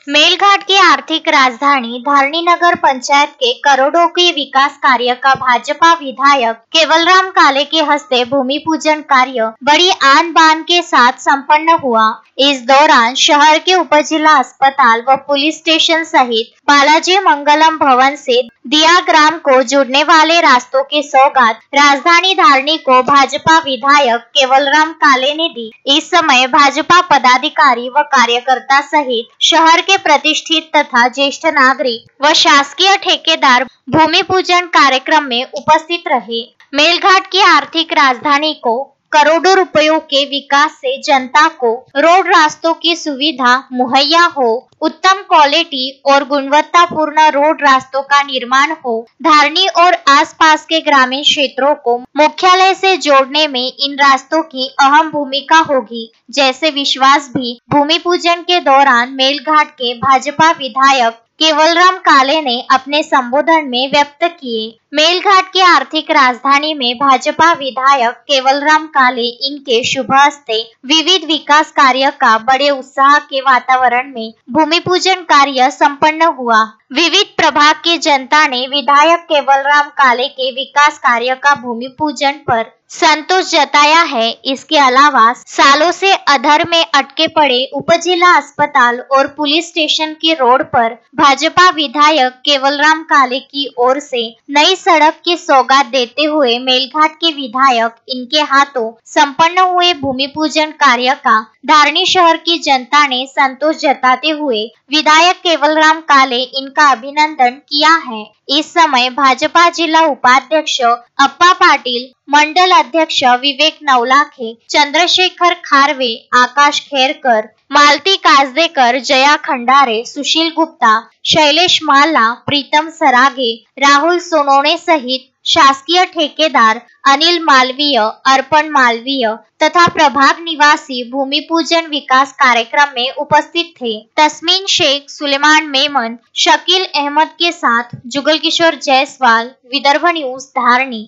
मेलघाट की आर्थिक राजधानी धारणी नगर पंचायत के करोड़ों के विकास कार्य का भाजपा विधायक केवलराम काले के हस्ते भूमि पूजन कार्य बड़ी आन बान के साथ संपन्न हुआ। इस दौरान शहर के उपजिला अस्पताल व पुलिस स्टेशन सहित बालाजी मंगलम भवन से दिया ग्राम को जुड़ने वाले रास्तों की सौगात राजधानी धारणी को भाजपा विधायक केवलराम काले ने दी। इस समय भाजपा पदाधिकारी व कार्यकर्ता सहित शहर के प्रतिष्ठित तथा ज्येष्ठ नागरिक व शासकीय ठेकेदार भूमि पूजन कार्यक्रम में उपस्थित रहे। मेलघाट की आर्थिक राजधानी को करोड़ों रुपयों के विकास से जनता को रोड रास्तों की सुविधा मुहैया हो, उत्तम क्वालिटी और गुणवत्तापूर्ण रोड रास्तों का निर्माण हो, धारणी और आसपास के ग्रामीण क्षेत्रों को मुख्यालय से जोड़ने में इन रास्तों की अहम भूमिका होगी, जैसे विश्वास भी भूमि पूजन के दौरान मेलघाट के भाजपा विधायक केवलराम काले ने अपने संबोधन में व्यक्त किए। मेलघाट की आर्थिक राजधानी में भाजपा विधायक केवलराम काले इनके शुभ हस्ते विविध विकास कार्य का बड़े उत्साह के वातावरण में भूमि पूजन कार्य संपन्न हुआ। विविध प्रभाग की जनता ने विधायक केवलराम काले के विकास कार्य का भूमि पूजन पर संतोष जताया है। इसके अलावा सालों से अधर में अटके पड़े उपजिला अस्पताल और पुलिस स्टेशन के रोड पर भाजपा विधायक केवलराम काले की ओर से नई सड़क की सौगात देते हुए मेलघाट के विधायक इनके हाथों संपन्न हुए भूमि पूजन कार्य का धारणी शहर की जनता ने संतोष जताते हुए विधायक केवलराम काले इनका अभिनंदन किया है। इस समय भाजपा जिला उपाध्यक्ष अप्पा पाटिल, मंडल अध्यक्ष विवेक नवलाखे, चंद्रशेखर खारवे, आकाश खेरकर, मालती काजदेकर, जया खंडारे, सुशील गुप्ता, शैलेश माला, प्रीतम सरागे, राहुल सोनोने सहित शासकीय ठेकेदार अनिल मालवीय, अर्पण मालवीय तथा प्रभाग निवासी भूमि पूजन विकास कार्यक्रम में उपस्थित थे। तस्मीन शेख, सुलेमान मेमन, शकील अहमद के साथ जुगल किशोर जायसवाल, विदर्भ न्यूज, धारणी।